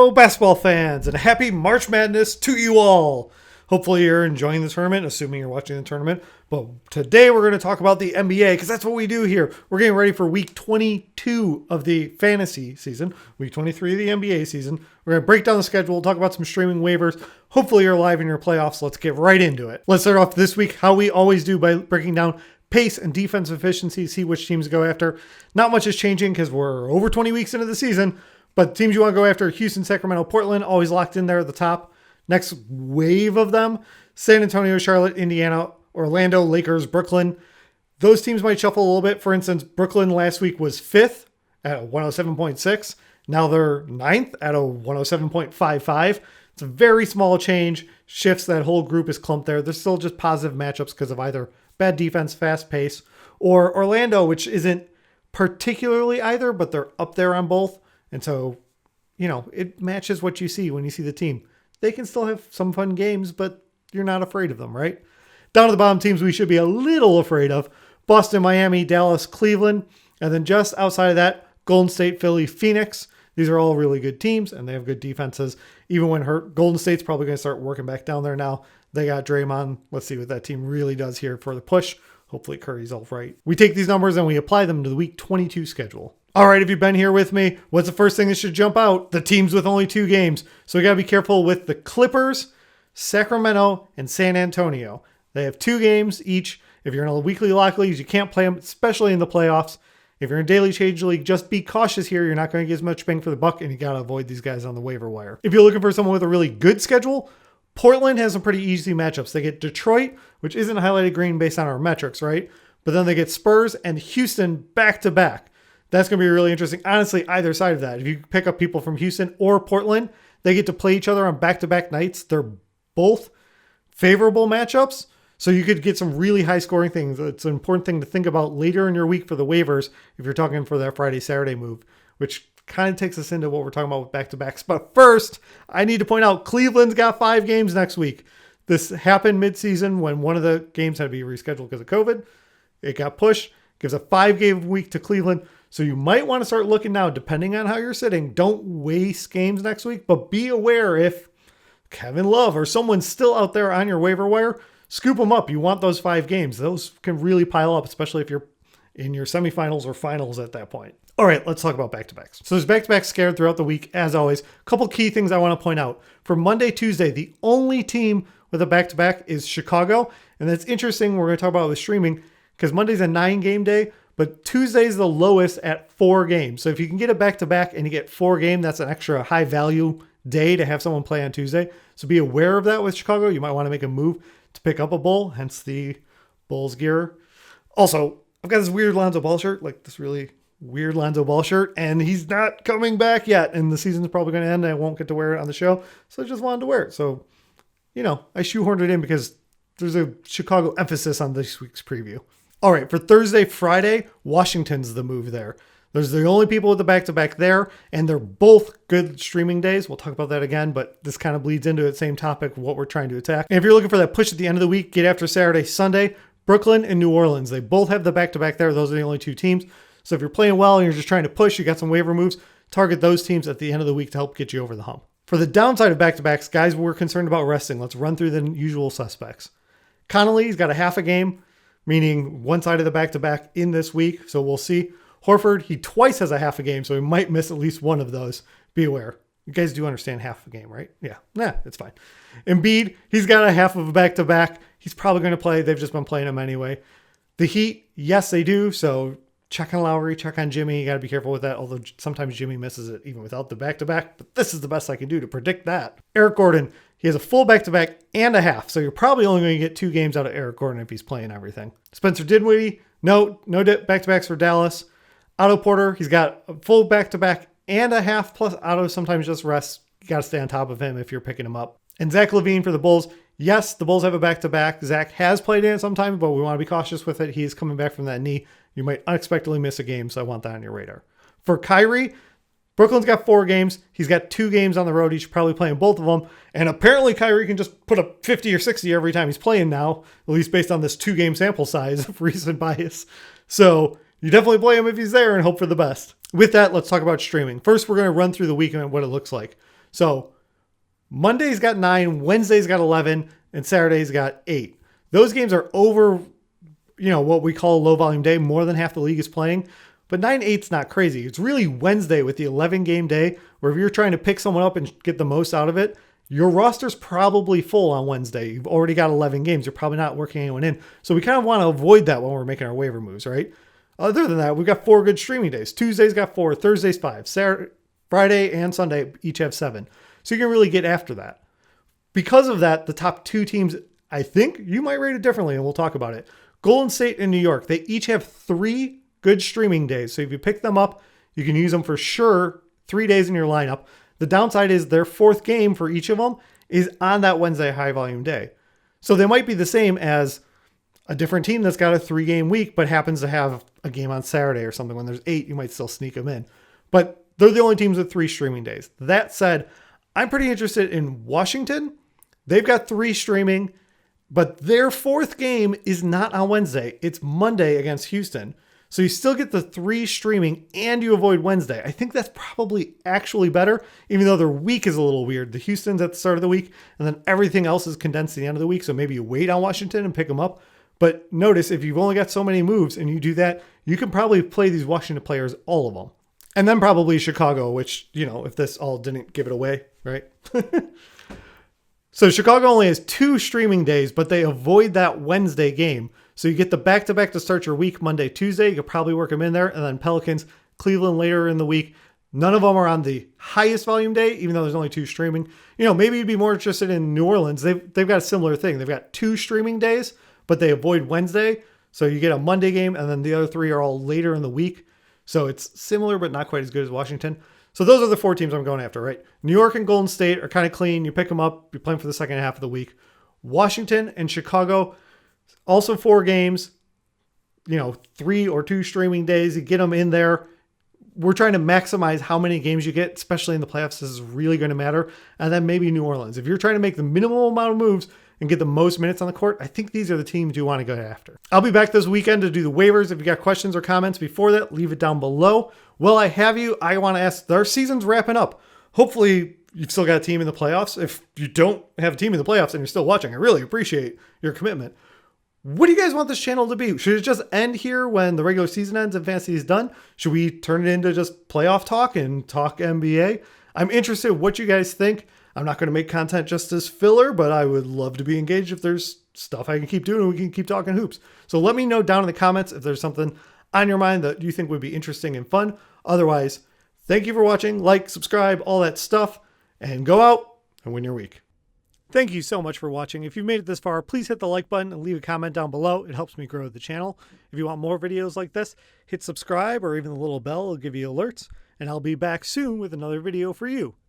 Hello, basketball fans, and happy March Madness to you all. Hopefully you're enjoying the tournament, assuming you're watching the tournament. But today we're going to talk about the NBA, because that's what we do here. We're getting ready for week 22 of the fantasy season, week 23 of the NBA season. We're going to break down the schedule, talk about some streaming waivers. Hopefully you're live in your playoffs. Let's get right into it. Let's start off this week how we always do, by breaking down pace and defense efficiency, see which teams to go after. Not much is changing because we're over 20 weeks into the season, but teams you want to go after: Houston, Sacramento, Portland, always locked in there at the top. Next wave of them: San Antonio, Charlotte, Indiana, Orlando, Lakers, Brooklyn. Those teams might shuffle a little bit. For instance, Brooklyn last week was 5th at 107.6. Now they're 9th at a 107.55. It's a very small change. Shifts that whole group is clumped there. There's still just positive matchups because of either bad defense, fast pace, or Orlando, which isn't particularly either, but they're up there on both. And so, it matches what you see when you see the team. They can still have some fun games, but you're not afraid of them, right? Down to the bottom teams we should be a little afraid of: Boston, Miami, Dallas, Cleveland. And then just outside of that, Golden State, Philly, Phoenix. These are all really good teams, and they have good defenses. Even when hurt, Golden State's probably going to start working back down there now. They got Draymond. Let's see what that team really does here for the push. Hopefully Curry's all right. We take these numbers and we apply them to the week 22 schedule. All right, if you've been here with me, what's the first thing that should jump out? The teams with only 2 games. So we got to be careful with the Clippers, Sacramento, and San Antonio. They have 2 games each. If you're in a weekly lock league, you can't play them, especially in the playoffs. If you're in daily change league, just be cautious here. You're not going to get as much bang for the buck, and you got to avoid these guys on the waiver wire. If you're looking for someone with a really good schedule, Portland has some pretty easy matchups. They get Detroit, which isn't highlighted green based on our metrics, right? But then they get Spurs and Houston back-to-back. That's going to be really interesting. Honestly, either side of that. If you pick up people from Houston or Portland, they get to play each other on back-to-back nights. They're both favorable matchups, so you could get some really high-scoring things. It's an important thing to think about later in your week for the waivers if you're talking for that Friday-Saturday move, which kind of takes us into what we're talking about with back-to-backs. But first, I need to point out Cleveland's got 5 games next week. This happened mid-season when one of the games had to be rescheduled because of COVID. It got pushed. Gives a 5-game week to Cleveland. So you might want to start looking now, depending on how you're sitting. Don't waste games next week, but be aware if Kevin Love or someone's still out there on your waiver wire, scoop them up. You want those 5 games. Those can really pile up, especially if you're in your semifinals or finals at that point. All right, let's talk about back-to-backs. So there's back-to-backs scattered throughout the week, as always. A couple key things I want to point out. For Monday, Tuesday, the only team with a back-to-back is Chicago. And that's interesting. We're going to talk about it with streaming because Monday's a 9-game day, but Tuesday's the lowest at 4 games. So if you can get a back-to-back and you get 4 games, that's an extra high-value day to have someone play on Tuesday. So be aware of that with Chicago. You might want to make a move to pick up a Bull, hence the Bulls gear. Also, I've got this weird Lonzo Ball shirt, like this really weird Lonzo Ball shirt, and he's not coming back yet, and the season's probably going to end, and I won't get to wear it on the show, so I just wanted to wear it. So, I shoehorned it in because there's a Chicago emphasis on this week's preview. All right, for Thursday, Friday, Washington's the move there. There's the only people with the back-to-back there, and they're both good streaming days. We'll talk about that again, but this kind of bleeds into the same topic of what we're trying to attack. And if you're looking for that push at the end of the week, get after Saturday, Sunday, Brooklyn and New Orleans. They both have the back-to-back there. Those are the only 2 teams. So if you're playing well and you're just trying to push, you got some waiver moves, target those teams at the end of the week to help get you over the hump. For the downside of back-to-backs, guys we're concerned about resting. Let's run through the usual suspects. Connolly's got a half a game, meaning one side of the back-to-back in this week, so we'll see. Horford, he twice has a half a game, so he might miss at least one of those. Be aware. You guys do understand half a game, right? Yeah, it's fine. Embiid, he's got a half of a back-to-back. He's probably going to play. They've just been playing him anyway. The Heat, yes, they do, so check on Lowry, check on Jimmy. You got to be careful with that, although sometimes Jimmy misses it even without the back-to-back, but this is the best I can do to predict that. Eric Gordon, he has a full back-to-back and a half, so you're probably only going to get 2 games out of Eric Gordon if he's playing everything. Spencer Dinwiddie, no back-to-backs for Dallas. Otto Porter, he's got a full back-to-back and a half, plus Otto sometimes just rests. You got to stay on top of him if you're picking him up. And Zach LaVine for the Bulls. Yes, the Bulls have a back-to-back. Zach has played in it sometimes, but we want to be cautious with it. He's coming back from that knee. You might unexpectedly miss a game, so I want that on your radar. For Kyrie, Brooklyn's got 4 games. He's got 2 games on the road. He should probably play in both of them. And apparently Kyrie can just put up 50 or 60 every time he's playing now, at least based on this 2-game sample size of recent bias. So you definitely play him if he's there and hope for the best. With that, let's talk about streaming. First, we're going to run through the weekend and what it looks like. So Monday's got 9, Wednesday's got 11, and Saturday's got 8. Those games are over, what we call a low volume day. More than half the league is playing. But 9-8's not crazy. It's really Wednesday with the 11 game day, where if you're trying to pick someone up and get the most out of it, your roster's probably full on Wednesday. You've already got 11 games. You're probably not working anyone in. So we kind of want to avoid that when we're making our waiver moves, right? Other than that, we've got 4 good streaming days. Tuesday's got 4, Thursday's 5, Saturday, Friday and Sunday each have 7. So you can really get after that. Because of that, the top 2 teams, I think you might rate it differently, and we'll talk about it. Golden State and New York, they each have 3 good streaming days. So if you pick them up, you can use them for sure 3 days in your lineup. The downside is their 4th game for each of them is on that Wednesday high volume day. So they might be the same as a different team that's got a 3-game week, but happens to have a game on Saturday or something. When there's 8, you might still sneak them in. But they're the only teams with 3 streaming days. That said, I'm pretty interested in Washington. They've got 3 streaming, but their 4th game is not on Wednesday. It's Monday against Houston. So you still get the 3 streaming and you avoid Wednesday. I think that's probably actually better, even though their week is a little weird. The Houston's at the start of the week, and then everything else is condensed to the end of the week. So maybe you wait on Washington and pick them up. But notice, if you've only got so many moves and you do that, you can probably play these Washington players, all of them. And then probably Chicago, which, if this all didn't give it away, right? So Chicago only has 2 streaming days, but they avoid that Wednesday game. So you get the back-to-back to start your week, Monday, Tuesday. You could probably work them in there. And then Pelicans, Cleveland later in the week. None of them are on the highest volume day, even though there's only 2 streaming. Maybe you'd be more interested in New Orleans. They've got a similar thing. They've got 2 streaming days, but they avoid Wednesday. So you get a Monday game, and then the other 3 are all later in the week. So it's similar, but not quite as good as Washington. So those are the 4 teams I'm going after, right? New York and Golden State are kind of clean. You pick them up. You're playing for the second half of the week. Washington and Chicago, also 4 games, 3 or 2 streaming days. You get them in there. We're trying to maximize how many games you get, especially in the playoffs. This is really going to matter. And then maybe New Orleans. If you're trying to make the minimal amount of moves and get the most minutes on the court, I think these are the teams you want to go after. I'll be back this weekend to do the waivers. If you got questions or comments before that, leave it down below. While I have you, I want to ask, our season's wrapping up. Hopefully you've still got a team in the playoffs. If you don't have a team in the playoffs and you're still watching, I really appreciate your commitment. What do you guys want this channel to be? Should it just end here when the regular season ends and fantasy is done? Should we turn it into just playoff talk and talk NBA? I'm interested in what you guys think. I'm not going to make content just as filler, but I would love to be engaged if there's stuff I can keep doing and we can keep talking hoops. So let me know down in the comments if there's something on your mind that you think would be interesting and fun. Otherwise, thank you for watching. Like, subscribe, all that stuff, and go out and win your week. Thank you so much for watching. If you've made it this far, please hit the like button and leave a comment down below. It helps me grow the channel. If you want more videos like this, hit subscribe or even the little bell will give you alerts, and I'll be back soon with another video for you.